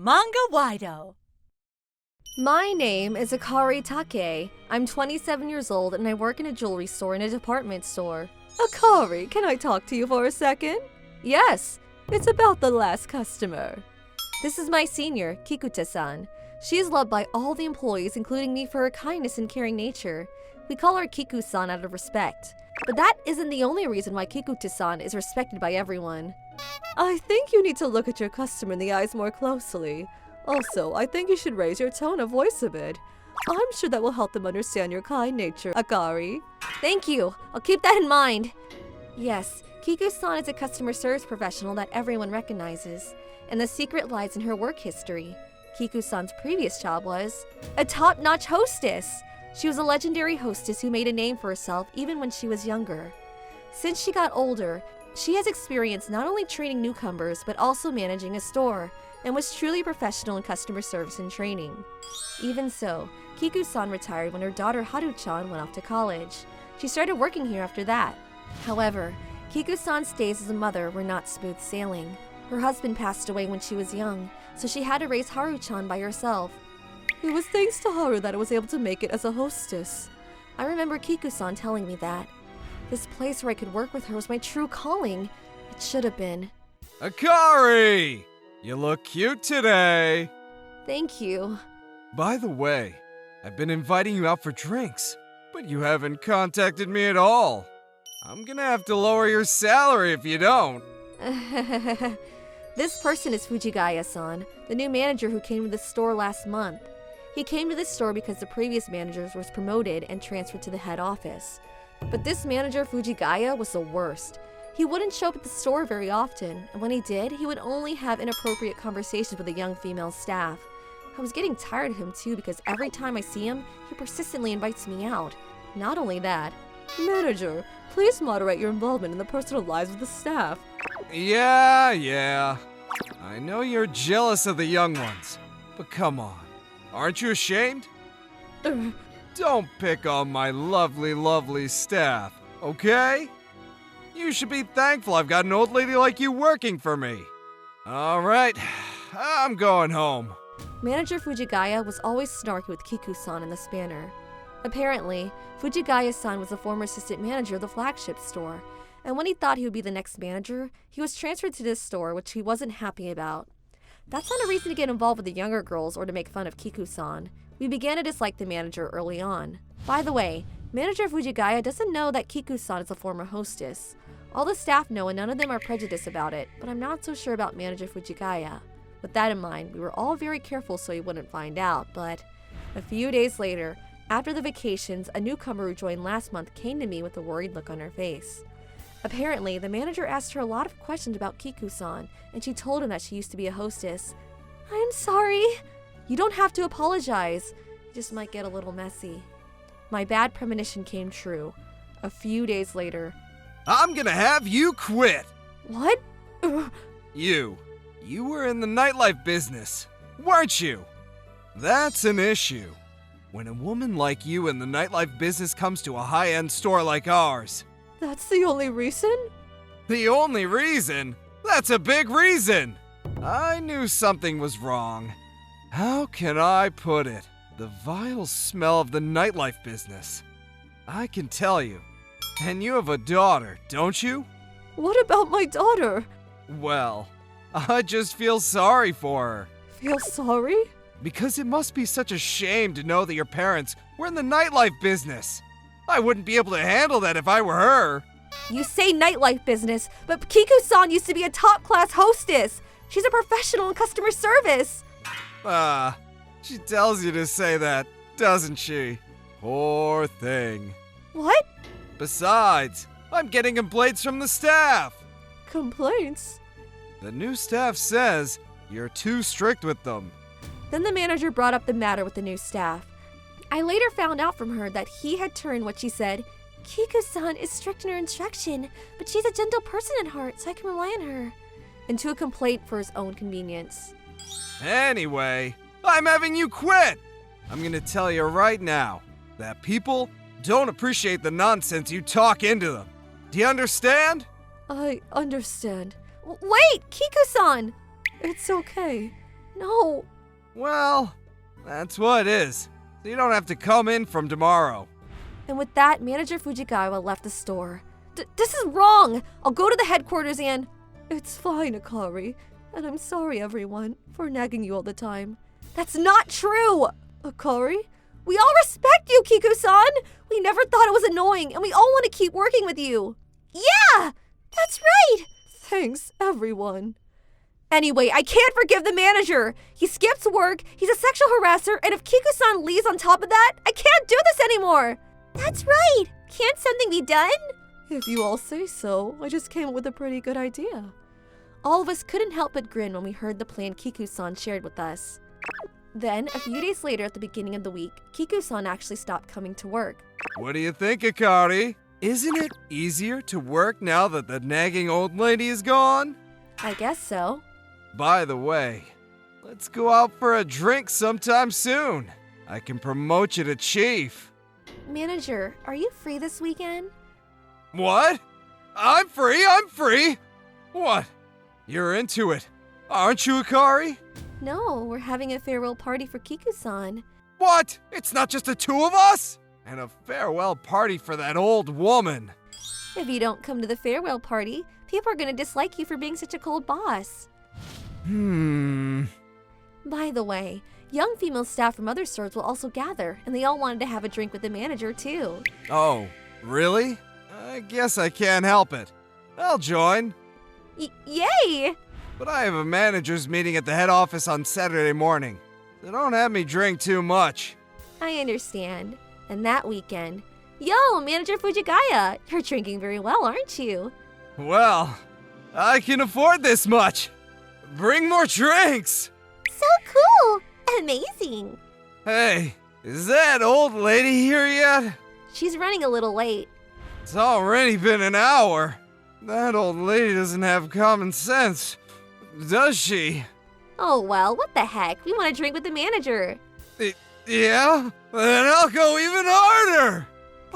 Manga-Waido. My name is Akari Take. I'm 27 years old and I work in a jewelry store and a department store. Akari, can I talk to you for a second? Yes, it's about the last customer. This is my senior, Kikuta-san. She is loved by all the employees, including me, for her kindness and caring nature. We call her Kiku-san out of respect. But that isn't the only reason why Kikuta-san is respected by everyone. I think you need to look at your customer in the eyes more closely. Also, I think you should raise your tone of voice a bit. I'm sure that will help them understand your kind nature, Akari. Thank you. I'll keep that in mind. Yes, Kiku-san is a customer service professional that everyone recognizes. And the secret lies in her work history. Kiku-san's previous job was a top-notch hostess. She was a legendary hostess who made a name for herself even when she was younger. Since she got older, she has experienced not only training newcomers but also managing a store, and was truly professional in customer service and training. Even so, Kiku-san retired when her daughter Haru-chan went off to college. She started working here after that. However, Kiku-san's days as a mother were not smooth sailing. Her husband passed away when she was young, so she had to raise Haru-chan by herself. It was thanks to Haru that I was able to make it as a hostess. I remember Kiku-san telling me that. This place where I could work with her was my true calling. It should have been. Akari! You look cute today. Thank you. By the way, I've been inviting you out for drinks, but you haven't contacted me at all. I'm gonna have to lower your salary if you don't. This person is Fujigaya-san, the new manager who came to the store last month. He came to this store because the previous manager was promoted and transferred to the head office. But this manager, Fujigaya, was the worst. He wouldn't show up at the store very often, and when he did, he would only have inappropriate conversations with the young female staff. I was getting tired of him too because every time I see him, he persistently invites me out. Not only that, Manager, please moderate your involvement in the personal lives of the staff. Yeah. I know you're jealous of the young ones, but come on. Aren't you ashamed? Don't pick on my lovely staff, okay? You should be thankful I've got an old lady like you working for me. All right, I'm going home. Manager Fujigaya was always snarky with Kiku-san in the spanner. Apparently, Fujigaya-san was the former assistant manager of the flagship store, and when he thought he would be the next manager, he was transferred to this store, which he wasn't happy about. That's not a reason to get involved with the younger girls or to make fun of Kiku-san. We began to dislike the manager early on. By the way, Manager Fujigaya doesn't know that Kiku-san is a former hostess. All the staff know and none of them are prejudiced about it, but I'm not so sure about Manager Fujigaya. With that in mind, we were all very careful so he wouldn't find out, but a few days later, after the vacations, a newcomer who joined last month came to me with a worried look on her face. Apparently, the manager asked her a lot of questions about Kiku-san, and she told him that she used to be a hostess. I'm sorry. You don't have to apologize. It just might get a little messy. My bad premonition came true. A few days later, I'm gonna have you quit. What? You were in the nightlife business, weren't you? That's an issue. When a woman like you in the nightlife business comes to a high-end store like ours. That's the only reason? The only reason? That's a big reason! I knew something was wrong. How can I put it? The vile smell of the nightlife business. I can tell you. And you have a daughter, don't you? What about my daughter? Well, I just feel sorry for her. Feel sorry? Because it must be such a shame to know that your parents were in the nightlife business. I wouldn't be able to handle that if I were her. You say nightlife business, but Kiku-san used to be a top-class hostess. She's a professional in customer service. She tells you to say that, doesn't she? Poor thing. What? Besides, I'm getting complaints from the staff. Complaints? The new staff says you're too strict with them. Then the manager brought up the matter with the new staff. I later found out from her that he had turned what she said, Kiku-san is strict in her instruction, but she's a gentle person at heart, so I can rely on her, into a complaint for his own convenience. Anyway, I'm having you quit! I'm gonna tell you right now that people don't appreciate the nonsense you talk into them. Do you understand? I understand. Wait, Kiku-san! It's okay. No. Well, that's what it is. So you don't have to come in from tomorrow. And with that, Manager Fujigawa left the store. This is wrong! I'll go to the headquarters and... It's fine, Akari. And I'm sorry, everyone, for nagging you all the time. That's not true! Akari? We all respect you, Kiku-san! We never thought it was annoying, and we all want to keep working with you. Yeah! That's right! Thanks, everyone. Anyway, I can't forgive the manager. He skips work, he's a sexual harasser, and if Kiku-san leaves on top of that, I can't do this anymore! That's right! Can't something be done? If you all say so, I just came up with a pretty good idea. All of us couldn't help but grin when we heard the plan Kiku-san shared with us. Then, a few days later at the beginning of the week, Kiku-san actually stopped coming to work. What do you think, Akari? Isn't it easier to work now that the nagging old lady is gone? I guess so. By the way, let's go out for a drink sometime soon. I can promote you to chief. Manager, are you free this weekend? What? I'm free! What? You're into it, aren't you, Akari? No, we're having a farewell party for Kiku-san. What? It's not just the two of us? And a farewell party for that old woman. If you don't come to the farewell party, people are gonna dislike you for being such a cold boss. By the way, young female staff from other stores will also gather, and they all wanted to have a drink with the manager, too. Oh, really? I guess I can't help it. I'll join. Yay! But I have a manager's meeting at the head office on Saturday morning, so don't have me drink too much. I understand. And that weekend, yo, Manager Fujigaya, you're drinking very well, aren't you? Well, I can afford this much. Bring more drinks! So cool! Amazing! Hey, is that old lady here yet? She's running a little late. It's already been an hour. That old lady doesn't have common sense, does she? Oh well, what the heck? We want to drink with the manager. Yeah? Then I'll go even harder!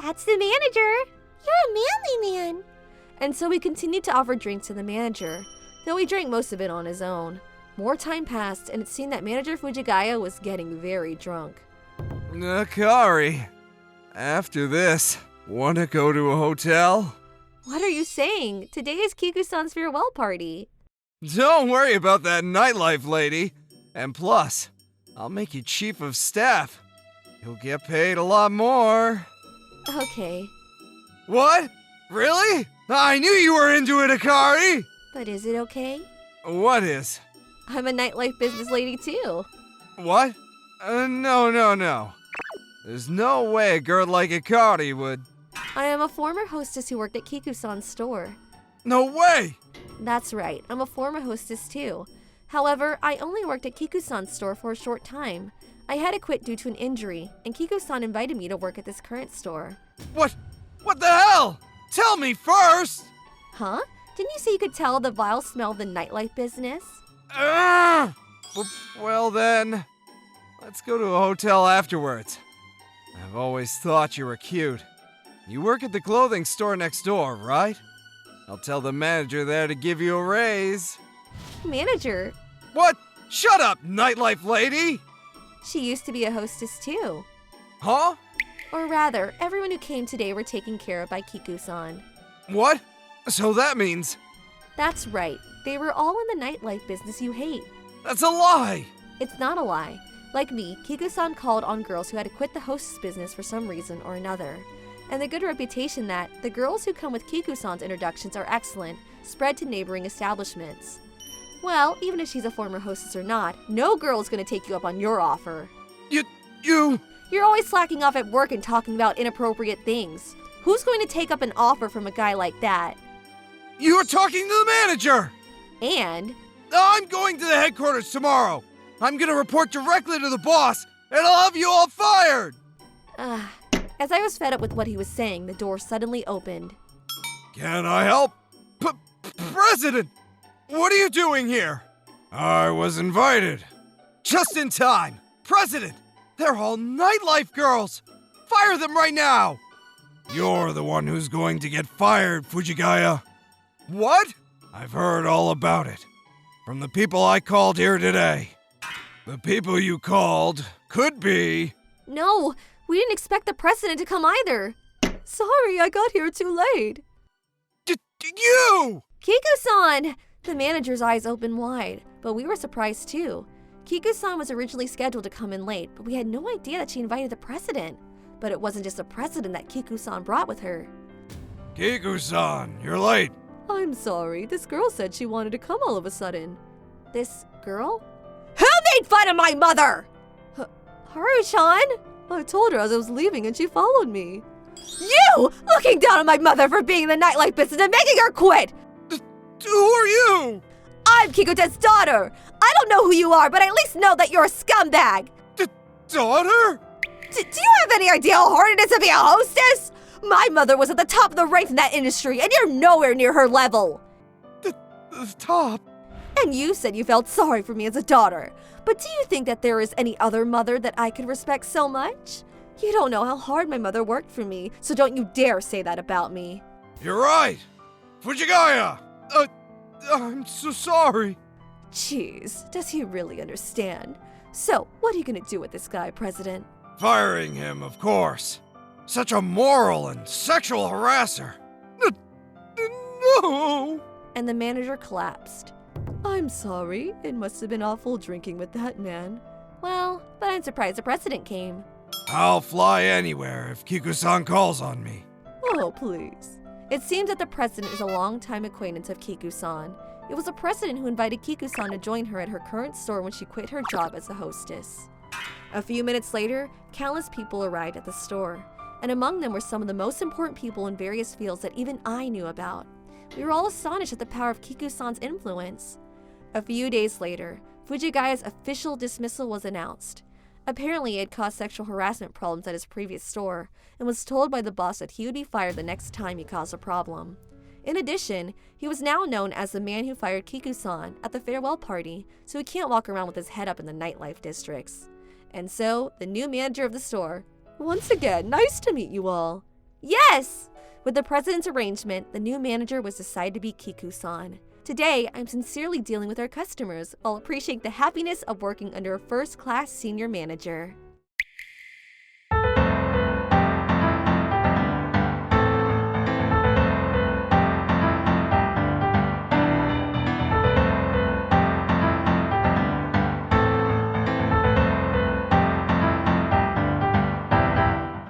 That's the manager! You're a manly man! And so we continued to offer drinks to the manager, though he drank most of it on his own. More time passed, and it seemed that Manager Fujigaya was getting very drunk. Akari, after this, wanna go to a hotel? What are you saying? Today is Kiku-san's farewell party. Don't worry about that nightlife lady. And plus, I'll make you chief of staff. You'll get paid a lot more. Okay. What? Really? I knew you were into it, Akari! But is it okay? What is? I'm a nightlife business lady too. What? No. There's no way a girl like Akari would. I am a former hostess who worked at Kiku-san's store. No way! That's right, I'm a former hostess too. However, I only worked at Kiku-san's store for a short time. I had to quit due to an injury, and Kiku-san invited me to work at this current store. What the hell? Tell me first! Huh? Didn't you say you could tell the vile smell of the nightlife business? Well then, let's go to a hotel afterwards. I've always thought you were cute. You work at the clothing store next door, right? I'll tell the manager there to give you a raise. Manager? What? Shut up, nightlife lady! She used to be a hostess too. Huh? Or rather, everyone who came today were taken care of by Kiku-san. What? So that means... That's right. They were all in the nightlife business you hate. That's a lie! It's not a lie. Like me, Kiku-san called on girls who had to quit the hostess business for some reason or another. And the good reputation that the girls who come with Kiku-san's introductions are excellent spread to neighboring establishments. Well, even if she's a former hostess or not, no girl is going to take you up on your offer. You're always slacking off at work and talking about inappropriate things. Who's going to take up an offer from a guy like that? You are talking to the manager! And? I'm going to the headquarters tomorrow! I'm gonna report directly to the boss, and I'll have you all fired! As I was fed up with what he was saying, the door suddenly opened. Can I help? President! What are you doing here? I was invited. Just in time! President! They're all nightlife girls! Fire them right now! You're the one who's going to get fired, Fujigaya. What? I've heard all about it. From the people I called here today. The people you called could be... No, we didn't expect the president to come either. Sorry, I got here too late. You! Kiku-san! The manager's eyes opened wide, but we were surprised too. Kiku-san was originally scheduled to come in late, but we had no idea that she invited the president. But it wasn't just the president that Kiku-san brought with her. Kiku-san, you're late. I'm sorry, this girl said she wanted to come all of a sudden. This girl? Who made fun of my mother? Haru-chan? I told her as I was leaving and she followed me. You! Looking down on my mother for being in the nightlife business and making her quit! Who are you? I'm Kikute's daughter! I don't know who you are, but I at least know that you're a scumbag! Daughter? Do you have any idea how hard it is to be a hostess? My mother was at the top of the ranks in that industry, and you're nowhere near her level! The top? And you said you felt sorry for me as a daughter. But do you think that there is any other mother that I could respect so much? You don't know how hard my mother worked for me, so don't you dare say that about me. You're right. Fujigaya! I'm so sorry. Jeez, does he really understand? So, what are you gonna do with this guy, President? Firing him, of course. Such a moral and sexual harasser. No! And the manager collapsed. I'm sorry, it must have been awful drinking with that man. Well, but I'm surprised the president came. I'll fly anywhere if Kiku-san calls on me. Oh, please. It seems that the president is a longtime acquaintance of Kiku-san. It was the president who invited Kiku-san to join her at her current store when she quit her job as a hostess. A few minutes later, countless people arrived at the store, and among them were some of the most important people in various fields that even I knew about. We were all astonished at the power of Kiku-san's influence. A few days later, Fujigaya's official dismissal was announced. Apparently, he had caused sexual harassment problems at his previous store and was told by the boss that he would be fired the next time he caused a problem. In addition, he was now known as the man who fired Kiku-san at the farewell party, so he can't walk around with his head up in the nightlife districts. And so, the new manager of the store. Once again, nice to meet you all. Yes! With the president's arrangement, the new manager was decided to be Kiku-san. Today, I'm sincerely dealing with our customers while appreciating the happiness of working under a first-class senior manager.